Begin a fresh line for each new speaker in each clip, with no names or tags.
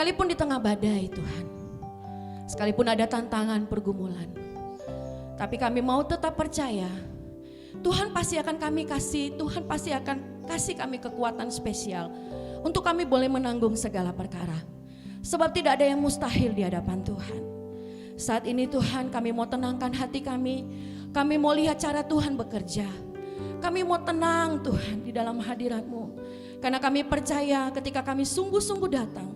Sekalipun di tengah badai Tuhan, sekalipun ada tantangan pergumulan, tapi kami mau tetap percaya Tuhan pasti akan kami kasih, Tuhan pasti akan kasih kami kekuatan spesial untuk kami boleh menanggung segala perkara. Sebab tidak ada yang mustahil di hadapan Tuhan. Saat ini Tuhan, kami mau tenangkan hati kami mau lihat cara Tuhan bekerja. Kami mau tenang Tuhan di dalam hadirat-Mu. Karena kami percaya ketika kami sungguh-sungguh datang,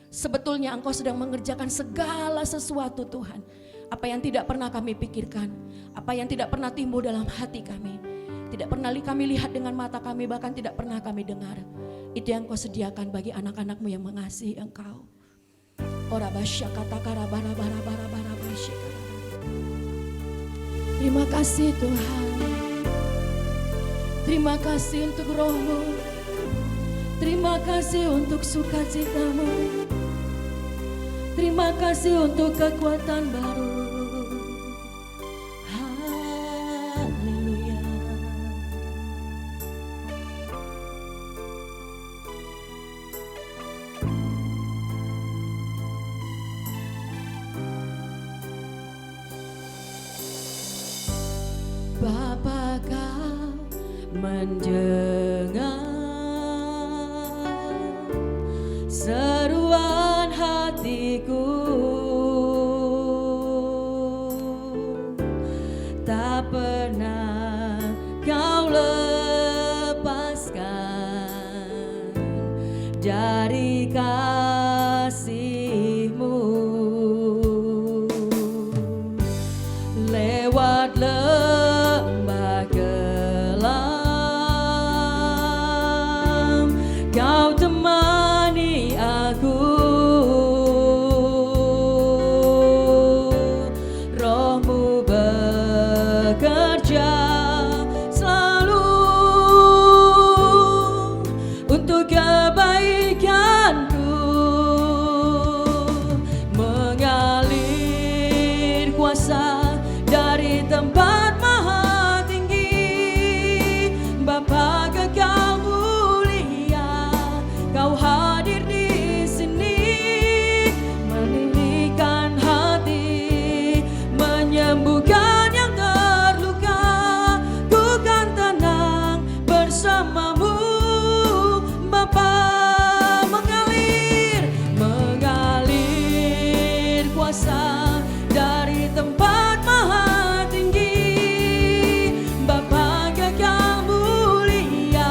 sebetulnya Engkau sedang mengerjakan segala sesuatu Tuhan. Apa yang tidak pernah kami pikirkan, apa yang tidak pernah timbul dalam hati kami, tidak pernah kami lihat dengan mata kami, bahkan tidak pernah kami dengar. Itu yang Engkau sediakan bagi anak-anak-Mu yang mengasihi Engkau. Terima kasih Tuhan. Terima kasih untuk Roh-Mu. Terima kasih untuk sukacita-Mu. Terima kasih untuk kekuatan baru. Haleluya. Bapa, Kau mendengar seruan hatiku, tak pernah Kau lepaskan dari kasih-Mu. Lewat lembah kelam Kau temani aku. Roh-Mu bekerja selalu untuk kebaikanku, mengalir kuasa dari tempat maha tinggi. Bapa kekal mulia, Kau hadir di sini, meninggikan hati, menyembuhkan yang terluka. Ku kan tenang bersama-Mu, Bapa. Mengalir kuasa dari tempat maha tinggi. Bapa kekal mulia,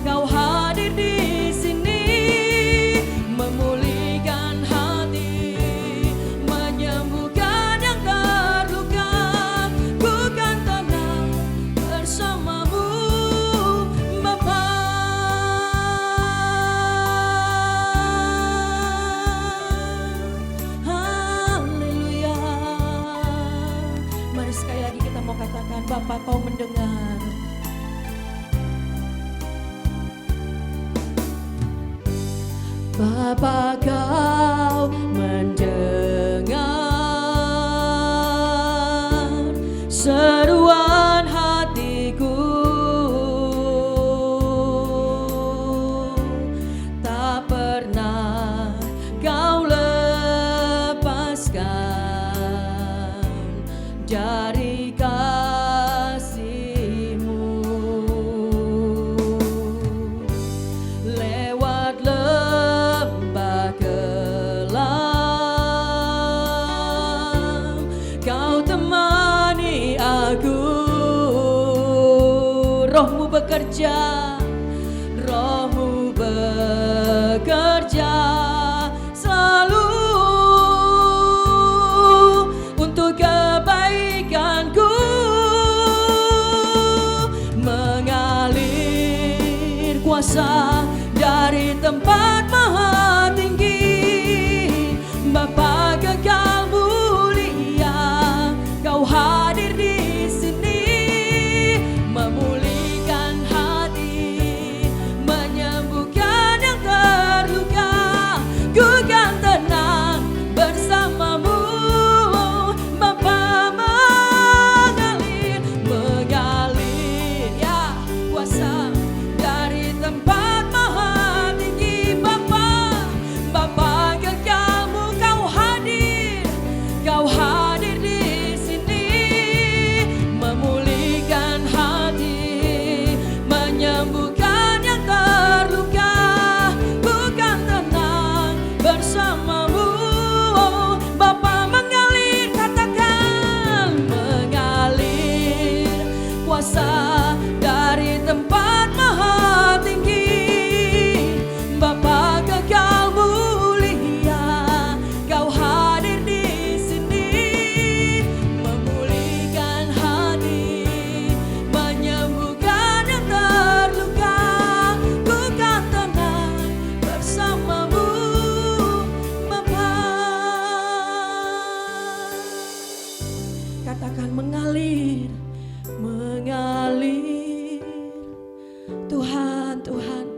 Kau hadir di sini, memulihkan hati, menyembuhkan yang terluka. Ku kan tenang bersama-Mu, Bapa. Haleluya. Mari sekali lagi kita mau katakan, Bapa Kau mendengar. Bapa Kau mendengar seruan hatiku, tak pernah Kau lepaskan dari kasih-Mu. Lewat lembah kelam Kau temani aku. Roh-Mu bekerja, Roh-Mu bekerja selalu untuk kebaikanku, mengalir kuasa dari tempat maha tinggi. Bapa kekal mulia, Kau hadir di sini, memulihkan hati, menyembuhkan yang terluka. Ku kan tenang bersama-Mu, Bapa. Mengalir ya kuasa dari tempat mengalir, mengalir. Tuhan, Tuhan,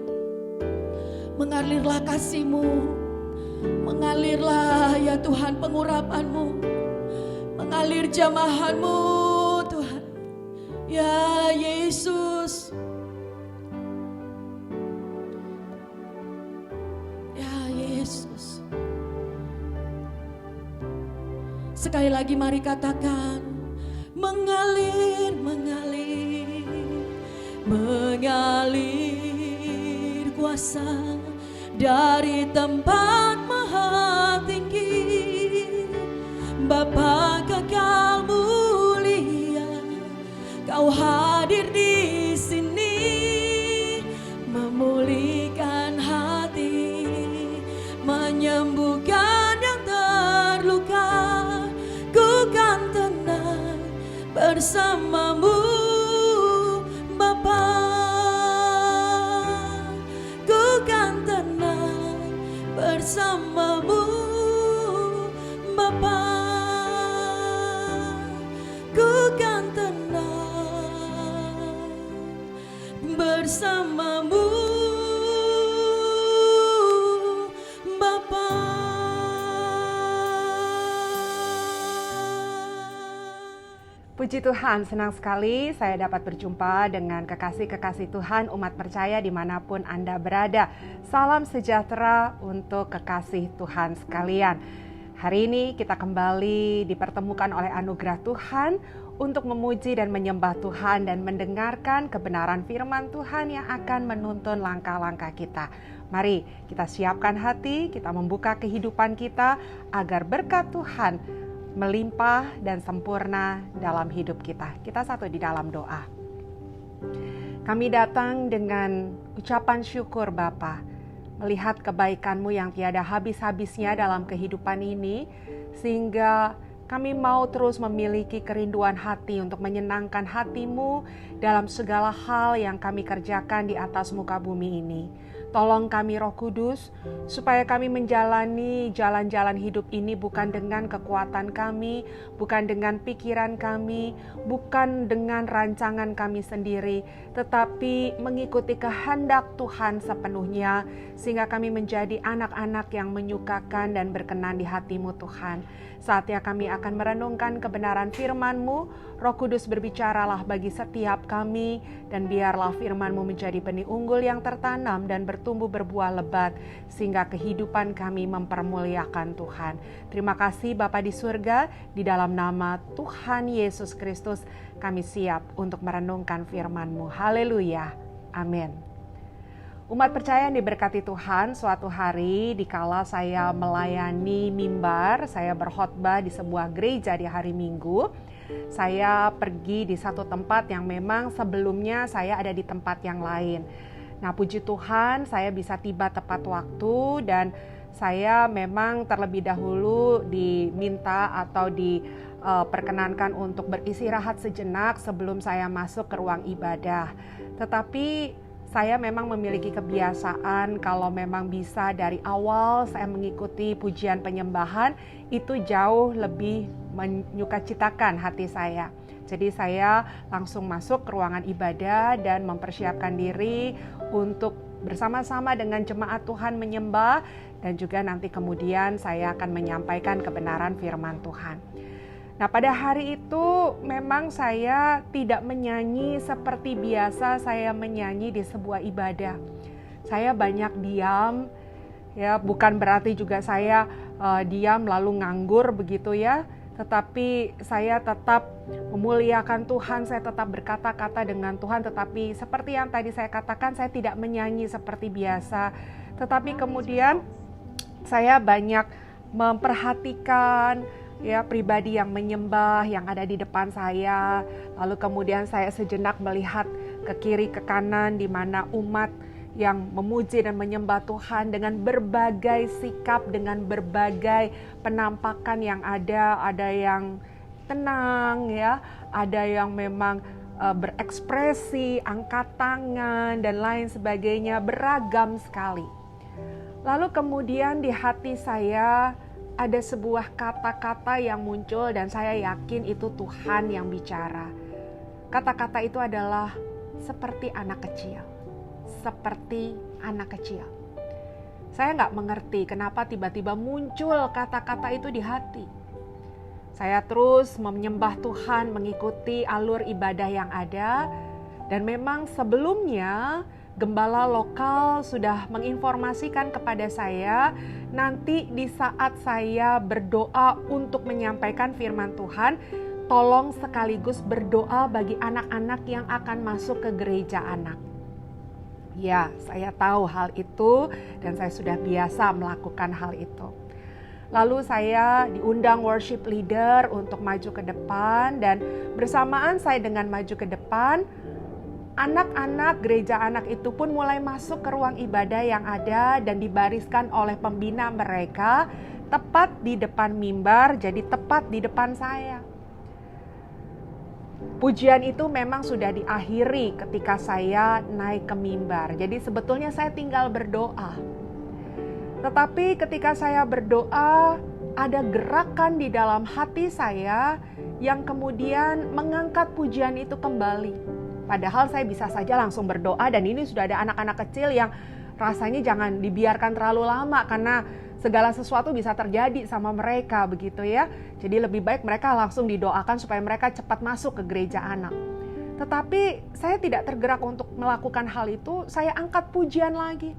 mengalirlah kasih-Mu, mengalirlah ya Tuhan pengurapan-Mu, mengalir jamahan-Mu Tuhan. Ya Yesus, ya Yesus. Sekali lagi mari katakan, mengalir, mengalir, mengalir kuasa dari tempat maha tinggi. Bapa kekal mulia, Kau hadir di sini, memulihkan hati, menyembuhkan yang terluka. Ku kan tenang bersama-Mu Bapa, ku kan tenang bersama-Mu Bapa, ku kan tenang bersama-Mu Bapa.
Puji Tuhan, senang sekali saya dapat berjumpa dengan kekasih-kekasih Tuhan, umat percaya dimanapun Anda berada. Salam sejahtera untuk kekasih Tuhan sekalian. Hari ini kita kembali dipertemukan oleh anugerah Tuhan untuk memuji dan menyembah Tuhan dan mendengarkan kebenaran firman Tuhan yang akan menuntun langkah-langkah kita. Mari kita siapkan hati, kita membuka kehidupan kita agar berkat Tuhan melimpah dan sempurna dalam hidup kita. Kita satu di dalam doa. Kami datang dengan ucapan syukur Bapa, melihat kebaikan-Mu yang tiada habis-habisnya dalam kehidupan ini, sehingga kami mau terus memiliki kerinduan hati untuk menyenangkan hati-Mu dalam segala hal yang kami kerjakan di atas muka bumi ini. Tolong kami Roh Kudus, supaya kami menjalani jalan-jalan hidup ini bukan dengan kekuatan kami, bukan dengan pikiran kami, bukan dengan rancangan kami sendiri, tetapi mengikuti kehendak Tuhan sepenuhnya, sehingga kami menjadi anak-anak yang menyukakan dan berkenan di hati-Mu Tuhan. Saatnya kami akan merenungkan kebenaran firman-Mu. Roh Kudus berbicaralah bagi setiap kami, dan biarlah firman-Mu menjadi benih unggul yang tertanam dan bertumbuh berbuah lebat, sehingga kehidupan kami mempermuliakan Tuhan. Terima kasih Bapa di surga, di dalam nama Tuhan Yesus Kristus kami siap untuk merenungkan firman-Mu. Haleluya, amin. Umat percaya yang diberkati Tuhan, suatu hari dikala saya melayani mimbar, saya berkhotbah di sebuah gereja di hari Minggu, saya pergi di satu tempat yang memang sebelumnya saya ada di tempat yang lain. Nah, puji Tuhan saya bisa tiba tepat waktu, dan saya memang terlebih dahulu diminta atau diperkenankan untuk beristirahat sejenak sebelum saya masuk ke ruang ibadah. Tetapi saya memang memiliki kebiasaan kalau memang bisa dari awal saya mengikuti pujian penyembahan, itu jauh lebih menyukacitakan hati saya. Jadi saya langsung masuk ke ruangan ibadah dan mempersiapkan diri untuk bersama-sama dengan jemaat Tuhan menyembah, dan juga nanti kemudian saya akan menyampaikan kebenaran firman Tuhan. Nah, pada hari itu memang saya tidak menyanyi seperti biasa saya menyanyi di sebuah ibadah. Saya banyak diam, ya, bukan berarti juga saya diam lalu nganggur begitu ya. Tetapi saya tetap memuliakan Tuhan, saya tetap berkata-kata dengan Tuhan. Tetapi seperti yang tadi saya katakan, saya tidak menyanyi seperti biasa. Tetapi kemudian saya banyak memperhatikan ya pribadi yang menyembah yang ada di depan saya. Lalu kemudian saya sejenak melihat ke kiri ke kanan di mana umat yang memuji dan menyembah Tuhan dengan berbagai sikap, dengan berbagai penampakan yang ada yang tenang ya, ada yang memang berekspresi, angkat tangan dan lain sebagainya, beragam sekali. Lalu kemudian di hati saya ada sebuah kata-kata yang muncul dan saya yakin itu Tuhan yang bicara. Kata-kata itu adalah seperti anak kecil. Seperti anak kecil. Saya nggak mengerti kenapa tiba-tiba muncul kata-kata itu di hati. Saya terus menyembah Tuhan, mengikuti alur ibadah yang ada. Dan memang sebelumnya gembala lokal sudah menginformasikan kepada saya, nanti di saat saya berdoa untuk menyampaikan firman Tuhan, tolong sekaligus berdoa bagi anak-anak yang akan masuk ke gereja anak. Ya, saya tahu hal itu dan saya sudah biasa melakukan hal itu. Lalu saya diundang worship leader untuk maju ke depan dan bersamaan saya dengan maju ke depan, anak-anak gereja anak itu pun mulai masuk ke ruang ibadah yang ada dan dibariskan oleh pembina mereka tepat di depan mimbar, jadi tepat di depan saya. Pujian itu memang sudah diakhiri ketika saya naik ke mimbar. Jadi sebetulnya saya tinggal berdoa. Tetapi ketika saya berdoa, ada gerakan di dalam hati saya yang kemudian mengangkat pujian itu kembali. Padahal saya bisa saja langsung berdoa dan ini sudah ada anak-anak kecil yang rasanya jangan dibiarkan terlalu lama karena segala sesuatu bisa terjadi sama mereka begitu ya. Jadi lebih baik mereka langsung didoakan supaya mereka cepat masuk ke gereja anak. Tetapi saya tidak tergerak untuk melakukan hal itu, saya angkat pujian lagi.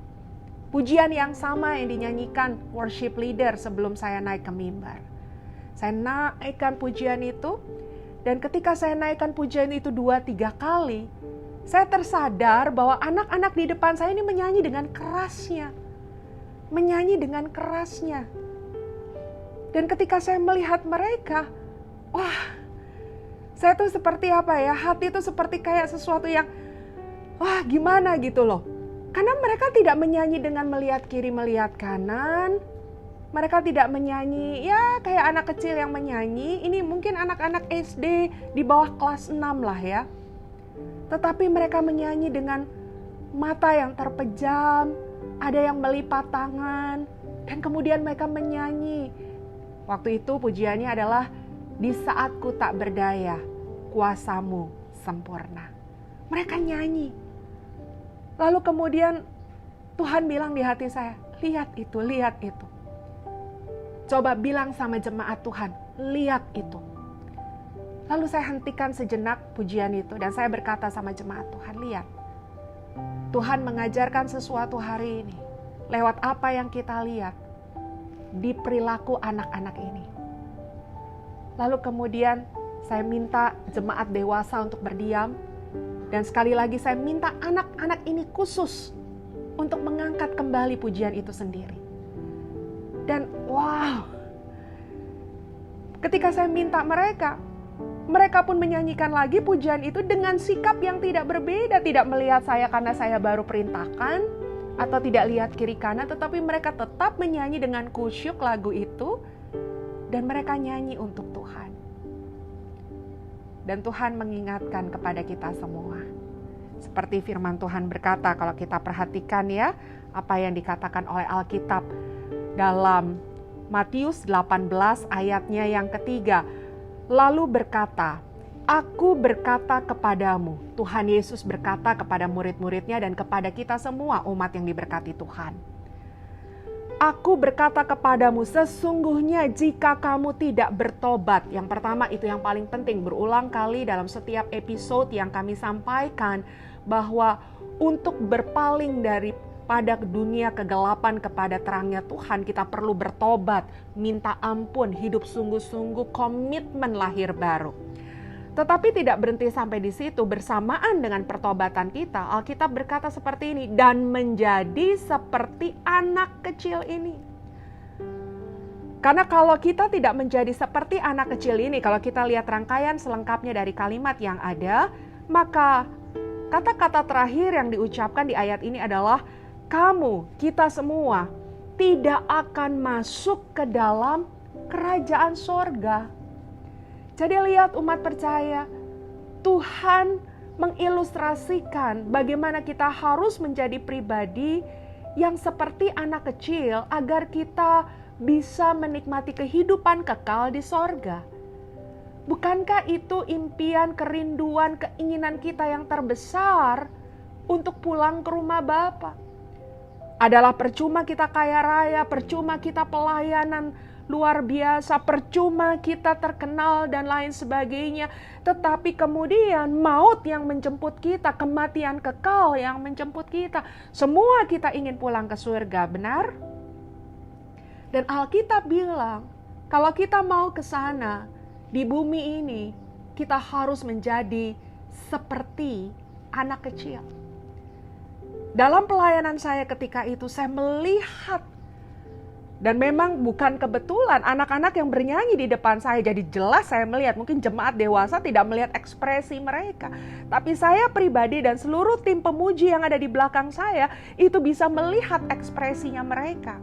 Pujian yang sama yang dinyanyikan worship leader sebelum saya naik ke mimbar. Saya naikkan pujian itu. Dan ketika saya naikkan pujian itu 2-3 kali, saya tersadar bahwa anak-anak di depan saya ini menyanyi dengan kerasnya. Menyanyi dengan kerasnya. Dan ketika saya melihat mereka, wah, saya tuh seperti apa ya, hati itu seperti kayak sesuatu yang, wah gimana gitu loh. Karena mereka tidak menyanyi dengan melihat kiri, melihat kanan. Mereka tidak menyanyi, ya kayak anak kecil yang menyanyi. Ini mungkin anak-anak SD di bawah kelas 6 lah ya. Tetapi mereka menyanyi dengan mata yang terpejam, ada yang melipat tangan, dan kemudian mereka menyanyi. Waktu itu pujiannya adalah, di saat ku tak berdaya, kuasamu sempurna. Mereka nyanyi. Lalu kemudian Tuhan bilang di hati saya, lihat itu, lihat itu. Coba bilang sama jemaat Tuhan, lihat itu. Lalu saya hentikan sejenak pujian itu dan saya berkata sama jemaat Tuhan, lihat. Tuhan mengajarkan sesuatu hari ini. Lewat apa yang kita lihat di perilaku anak-anak ini. Lalu kemudian saya minta jemaat dewasa untuk berdiam. Dan sekali lagi saya minta anak-anak ini khusus untuk mengangkat kembali pujian itu sendiri. Dan wow, ketika saya minta mereka pun menyanyikan lagi pujian itu dengan sikap yang tidak berbeda. Tidak melihat saya karena saya baru perintahkan, atau tidak lihat kiri kanan, tetapi mereka tetap menyanyi dengan kusyuk lagu itu, dan mereka nyanyi untuk Tuhan. Dan Tuhan mengingatkan kepada kita semua. Seperti firman Tuhan berkata, kalau kita perhatikan ya, apa yang dikatakan oleh Alkitab, dalam Matius 18 ayatnya yang ketiga, lalu berkata, aku berkata kepadamu, Tuhan Yesus berkata kepada murid-muridnya dan kepada kita semua umat yang diberkati Tuhan. Aku berkata kepadamu, sesungguhnya jika kamu tidak bertobat, yang pertama itu yang paling penting, berulang kali dalam setiap episode yang kami sampaikan, bahwa untuk berpaling daripada dunia kegelapan kepada terangnya Tuhan, kita perlu bertobat, minta ampun, hidup sungguh-sungguh, komitmen lahir baru. Tetapi tidak berhenti sampai di situ. Bersamaan dengan pertobatan kita, Alkitab berkata seperti ini, dan menjadi seperti anak kecil ini. Karena kalau kita tidak menjadi seperti anak kecil ini, kalau kita lihat rangkaian selengkapnya dari kalimat yang ada, maka kata-kata terakhir yang diucapkan di ayat ini adalah, kamu, kita semua, tidak akan masuk ke dalam kerajaan sorga. Jadi lihat umat percaya, Tuhan mengilustrasikan bagaimana kita harus menjadi pribadi yang seperti anak kecil agar kita bisa menikmati kehidupan kekal di sorga. Bukankah itu impian, kerinduan, keinginan kita yang terbesar untuk pulang ke rumah Bapa? Adalah percuma kita kaya raya, percuma kita pelayanan luar biasa, percuma kita terkenal dan lain sebagainya. Tetapi kemudian maut yang menjemput kita, kematian kekal yang menjemput kita. Semua kita ingin pulang ke surga, benar? Dan Alkitab bilang, kalau kita mau ke sana, di bumi ini, kita harus menjadi seperti anak kecil. Dalam pelayanan saya ketika itu, saya melihat, dan memang bukan kebetulan, anak-anak yang bernyanyi di depan saya, jadi jelas saya melihat, mungkin jemaat dewasa tidak melihat ekspresi mereka. Tapi saya pribadi dan seluruh tim pemuji yang ada di belakang saya, itu bisa melihat ekspresinya mereka.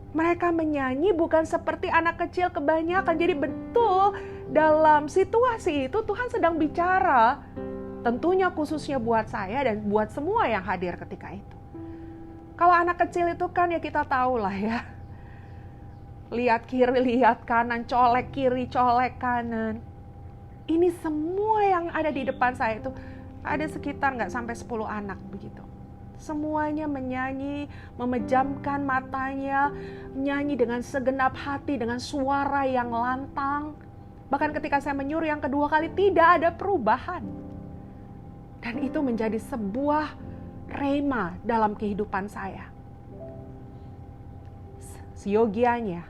Mereka menyanyi bukan seperti anak kecil kebanyakan. Jadi betul dalam situasi itu Tuhan sedang bicara. Tentunya khususnya buat saya dan buat semua yang hadir ketika itu. Kalau anak kecil itu kan ya kita tahu lah ya. Lihat kiri, lihat kanan, colek kiri, colek kanan. Ini semua yang ada di depan saya itu ada sekitar nggak sampai 10 anak begitu. Semuanya menyanyi, memejamkan matanya, menyanyi dengan segenap hati, dengan suara yang lantang. Bahkan ketika saya menyuruh yang kedua kali, tidak ada perubahan. Dan itu menjadi sebuah rema dalam kehidupan saya. Seyogianya,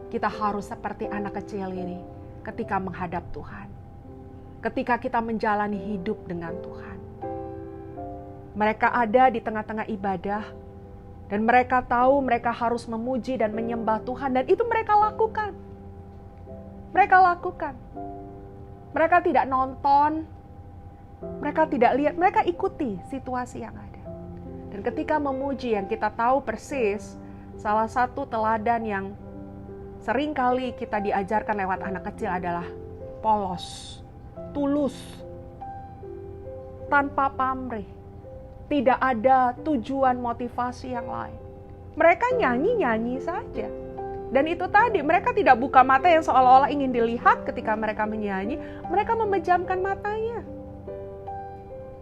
kita harus seperti anak kecil ini ketika menghadap Tuhan. Ketika kita menjalani hidup dengan Tuhan. Mereka ada di tengah-tengah ibadah dan mereka tahu mereka harus memuji dan menyembah Tuhan dan itu mereka lakukan. Mereka lakukan. Mereka tidak nonton, mereka tidak lihat, mereka ikuti situasi yang ada. Dan ketika memuji yang kita tahu persis, salah satu teladan yang sering kali kita diajarkan lewat anak kecil adalah polos, tulus, tanpa pamrih. Tidak ada tujuan motivasi yang lain. Mereka nyanyi-nyanyi saja. Dan itu tadi, mereka tidak buka mata yang seolah-olah ingin dilihat ketika mereka menyanyi. Mereka memejamkan matanya.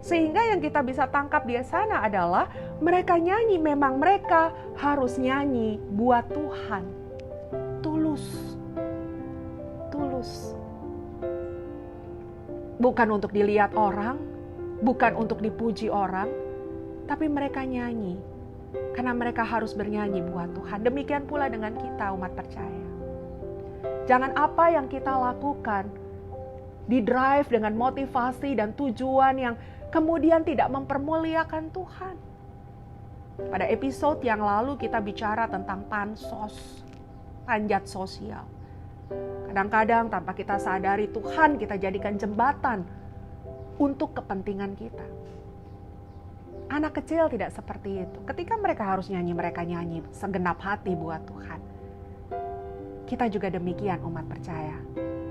Sehingga yang kita bisa tangkap di sana adalah mereka nyanyi, memang mereka harus nyanyi buat Tuhan. Tulus. Tulus. Bukan untuk dilihat orang, bukan untuk dipuji orang, tapi mereka nyanyi, karena mereka harus bernyanyi buat Tuhan. Demikian pula dengan kita umat percaya. Jangan apa yang kita lakukan, di-drive dengan motivasi dan tujuan yang kemudian tidak mempermuliakan Tuhan. Pada episode yang lalu kita bicara tentang pansos, panjat sosial. Kadang-kadang tanpa kita sadari Tuhan kita jadikan jembatan untuk kepentingan kita. Anak kecil tidak seperti itu. Ketika mereka harus nyanyi, mereka nyanyi segenap hati buat Tuhan. Kita juga demikian umat percaya.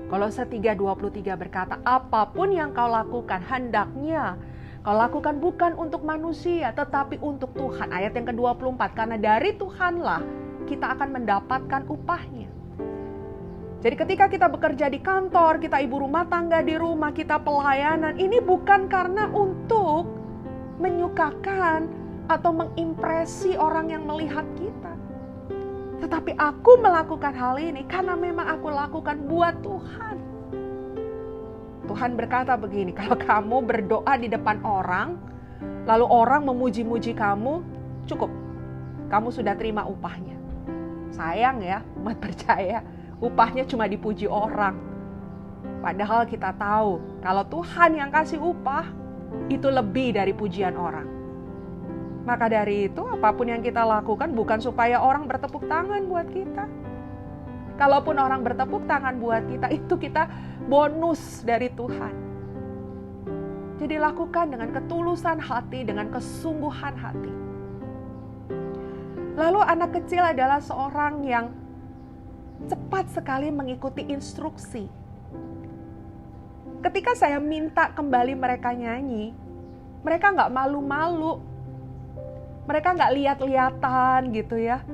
Kolose 3:23 berkata, apapun yang kau lakukan hendaknya kau lakukan bukan untuk manusia, tetapi untuk Tuhan. Ayat yang ke-24, karena dari Tuhanlah kita akan mendapatkan upahnya. Jadi ketika kita bekerja di kantor, kita ibu rumah tangga di rumah, kita pelayanan, ini bukan karena untuk menyukakan atau mengimpresi orang yang melihat kita. Tetapi aku melakukan hal ini karena memang aku lakukan buat Tuhan. Tuhan berkata begini, kalau kamu berdoa di depan orang, lalu orang memuji-muji kamu, cukup. Kamu sudah terima upahnya. Sayang ya, umat percaya, upahnya cuma dipuji orang. Padahal kita tahu, kalau Tuhan yang kasih upah, itu lebih dari pujian orang. Maka dari itu apapun yang kita lakukan bukan supaya orang bertepuk tangan buat kita. Kalaupun orang bertepuk tangan buat kita, itu kita bonus dari Tuhan. Jadi lakukan dengan ketulusan hati, dengan kesungguhan hati. Lalu anak kecil adalah seorang yang cepat sekali mengikuti instruksi. Ketika saya minta kembali mereka nyanyi, mereka nggak malu-malu. Mereka nggak lihat-lihatan gitu ya.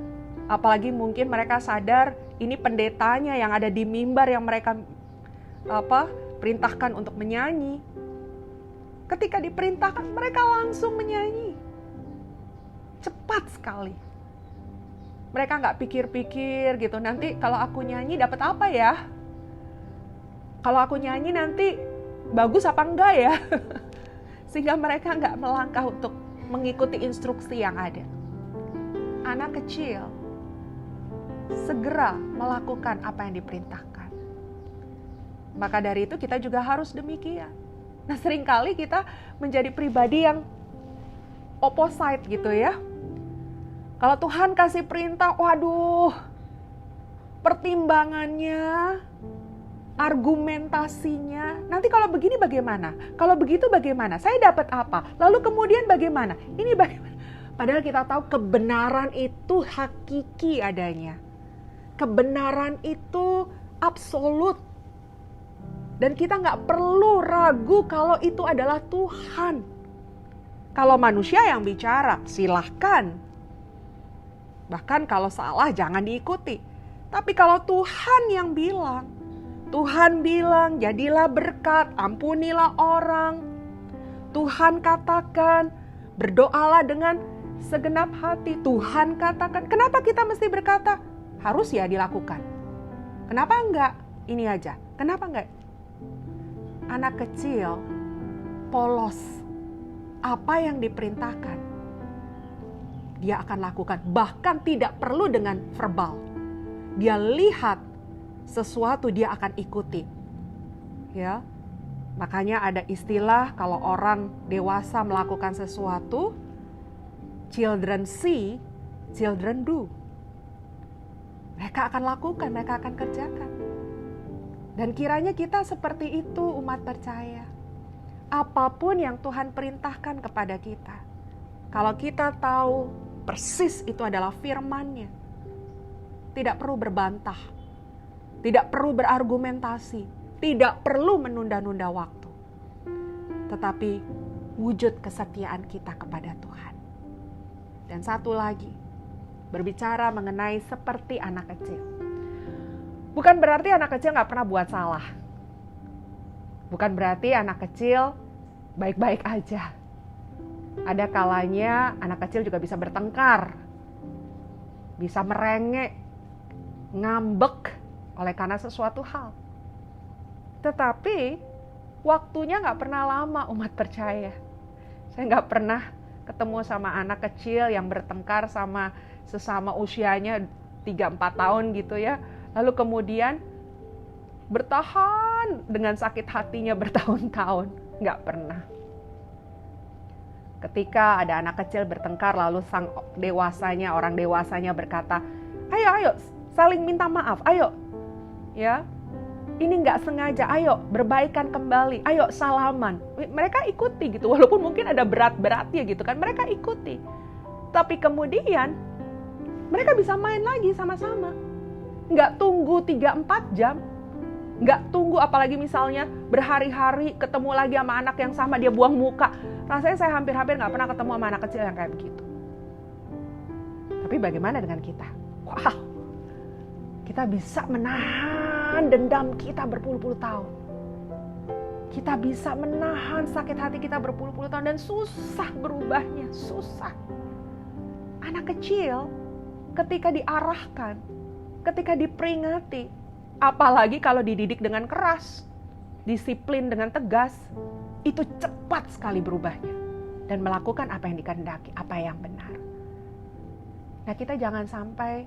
Apalagi mungkin mereka sadar ini pendetanya yang ada di mimbar yang mereka perintahkan untuk menyanyi. Ketika diperintahkan mereka langsung menyanyi. Cepat sekali. Mereka nggak pikir-pikir gitu, nanti kalau aku nyanyi dapat apa ya? Kalau aku nyanyi nanti bagus apa enggak ya? Sehingga mereka nggak melangkah untuk mengikuti instruksi yang ada. Anak kecil segera melakukan apa yang diperintahkan. Maka dari itu kita juga harus demikian. Nah, seringkali kita menjadi pribadi yang opposite gitu ya. Kalau Tuhan kasih perintah, waduh, pertimbangannya, argumentasinya, nanti kalau begini bagaimana? Kalau begitu bagaimana? Saya dapat apa? Lalu kemudian bagaimana? Ini bagaimana? Padahal kita tahu kebenaran itu hakiki adanya. Kebenaran itu absolut. Dan kita nggak perlu ragu kalau itu adalah Tuhan. Kalau manusia yang bicara, silahkan. Bahkan kalau salah jangan diikuti. Tapi kalau Tuhan yang bilang, Tuhan bilang jadilah berkat, ampunilah orang. Tuhan katakan, berdoalah dengan segenap hati. Tuhan katakan, kenapa kita mesti berkata? Harus ya dilakukan. Kenapa enggak? Ini aja. Kenapa enggak? Anak kecil, polos. Apa yang diperintahkan, dia akan lakukan, bahkan tidak perlu dengan verbal. Dia lihat sesuatu, dia akan ikuti. Ya. Makanya ada istilah kalau orang dewasa melakukan sesuatu, children see, children do. Mereka akan lakukan, mereka akan kerjakan. Dan kiranya kita seperti itu umat percaya. Apapun yang Tuhan perintahkan kepada kita, kalau kita tahu persis itu adalah firman-Nya, tidak perlu berbantah, tidak perlu berargumentasi, tidak perlu menunda-nunda waktu. Tetapi wujud kesetiaan kita kepada Tuhan. Dan satu lagi, berbicara mengenai seperti anak kecil. Bukan berarti anak kecil gak pernah buat salah. Bukan berarti anak kecil baik-baik aja. Ada kalanya anak kecil juga bisa bertengkar, bisa merengek, ngambek oleh karena sesuatu hal. Tetapi waktunya gak pernah lama umat percaya. Saya gak pernah ketemu sama anak kecil yang bertengkar sama sesama usianya 3-4 tahun gitu ya. Lalu kemudian bertahan dengan sakit hatinya bertahun-tahun. Gak pernah. Ketika ada anak kecil bertengkar, lalu sang dewasanya, orang dewasanya berkata, ayo saling minta maaf, ayo. Ya, ini nggak sengaja, ayo berbaikan kembali, ayo salaman. Mereka ikuti gitu, walaupun mungkin ada berat-beratnya gitu kan, mereka ikuti. Tapi kemudian mereka bisa main lagi sama-sama. Nggak tunggu 3-4 jam. Nggak tunggu, apalagi misalnya berhari-hari ketemu lagi sama anak yang sama, dia buang muka. Rasanya saya hampir-hampir nggak pernah ketemu sama anak kecil yang kayak begitu. Tapi bagaimana dengan kita? Wow, kita bisa menahan dendam kita berpuluh-puluh tahun. Kita bisa menahan sakit hati kita berpuluh-puluh tahun dan susah berubahnya, susah. Anak kecil ketika diarahkan, ketika diperingati, apalagi kalau dididik dengan keras, disiplin dengan tegas, itu cepat sekali berubahnya dan melakukan apa yang dikehendaki, apa yang benar. Nah, kita jangan sampai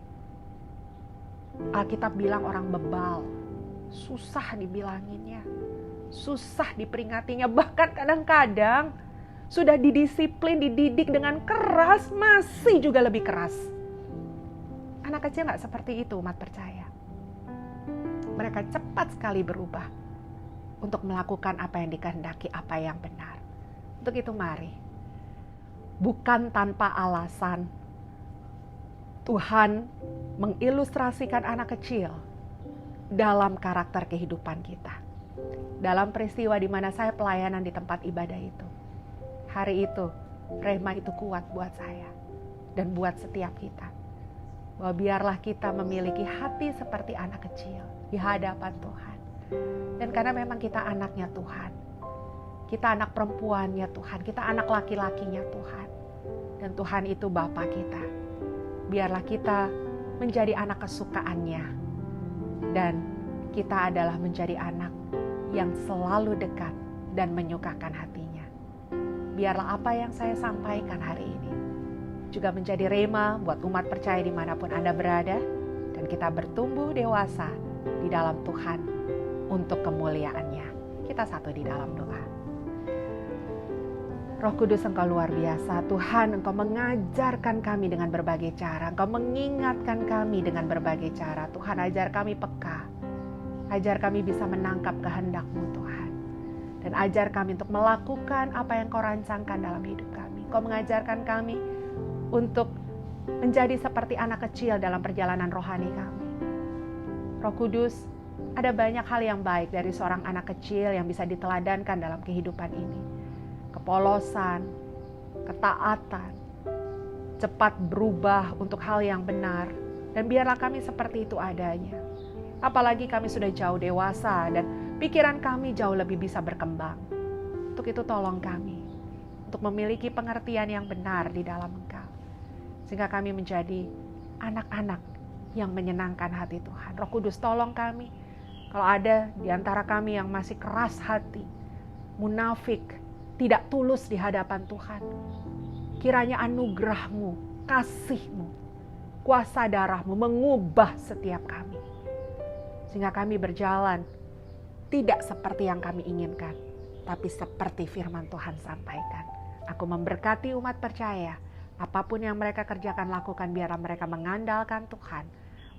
Alkitab bilang orang bebal, susah dibilanginnya, susah diperingatinya, bahkan kadang-kadang sudah didisiplin, dididik dengan keras, masih juga lebih keras. Anak kecil gak seperti itu umat percaya. Mereka cepat sekali berubah untuk melakukan apa yang dikehendaki, apa yang benar. Untuk itu mari, bukan tanpa alasan Tuhan mengilustrasikan anak kecil dalam karakter kehidupan kita. Dalam peristiwa di mana saya pelayanan di tempat ibadah itu. Hari itu, rema itu kuat buat saya dan buat setiap kita. bahwa biarlah kita memiliki hati seperti anak kecil di hadapan Tuhan. Dan karena memang kita anaknya Tuhan, kita anak perempuannya Tuhan, kita anak laki-lakinya Tuhan, dan Tuhan itu Bapa kita. Biarlah kita menjadi anak kesukaannya, dan kita adalah menjadi anak yang selalu dekat dan menyukakan hatinya. Biarlah apa yang saya sampaikan hari ini juga menjadi rema buat umat percaya dimanapun Anda berada, dan kita bertumbuh dewasa di dalam Tuhan untuk kemuliaan-Nya. Kita satu di dalam doa. Roh Kudus, Engkau luar biasa. Tuhan, Engkau mengajarkan kami dengan berbagai cara. Engkau mengingatkan kami dengan berbagai cara. Tuhan, ajar kami peka. Ajar kami bisa menangkap kehendak-Mu, Tuhan. Dan ajar kami untuk melakukan apa yang Kau rancangkan dalam hidup kami. Kau mengajarkan kami untuk menjadi seperti anak kecil dalam perjalanan rohani kami. Roh Kudus, ada banyak hal yang baik dari seorang anak kecil yang bisa diteladankan dalam kehidupan ini. Kepolosan, ketaatan, cepat berubah untuk hal yang benar, dan biarlah kami seperti itu adanya. Apalagi kami sudah jauh dewasa dan pikiran kami jauh lebih bisa berkembang. Untuk itu tolong kami untuk memiliki pengertian yang benar di dalam Engkau, sehingga kami menjadi anak-anak yang menyenangkan hati Tuhan. Roh Kudus, tolong kami. Kalau ada di antara kami yang masih keras hati, munafik, tidak tulus di hadapan Tuhan, kiranya anugerah-Mu, kasih-Mu, kuasa darah-Mu mengubah setiap kami, sehingga kami berjalan tidak seperti yang kami inginkan, tapi seperti firman Tuhan sampaikan. Aku memberkati umat percaya, apapun yang mereka kerjakan, lakukan, biarlah mereka mengandalkan Tuhan,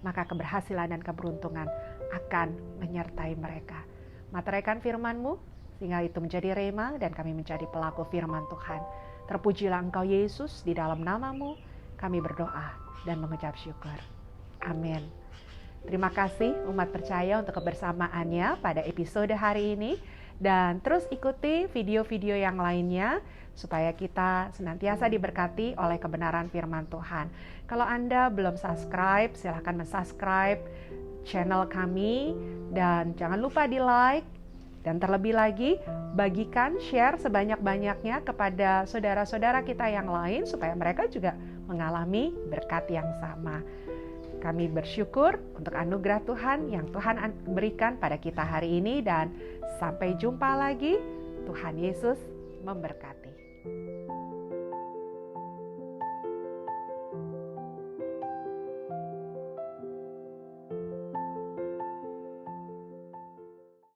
maka keberhasilan dan keberuntungan akan menyertai mereka. Materaikan firman-Mu, sehingga itu menjadi rema dan kami menjadi pelaku firman Tuhan. Terpujilah Engkau Yesus, di dalam nama-Mu kami berdoa dan mengucap syukur. Amin. Terima kasih umat percaya untuk kebersamaannya pada episode hari ini. Dan terus ikuti video-video yang lainnya supaya kita senantiasa diberkati oleh kebenaran firman Tuhan. Kalau Anda belum subscribe, silakan subscribe channel kami. Dan jangan lupa di like. Dan terlebih lagi, bagikan, share sebanyak-banyaknya kepada saudara-saudara kita yang lain supaya mereka juga mengalami berkat yang sama. Kami bersyukur untuk anugerah Tuhan yang Tuhan berikan pada kita hari ini, dan sampai jumpa lagi. Tuhan Yesus memberkati.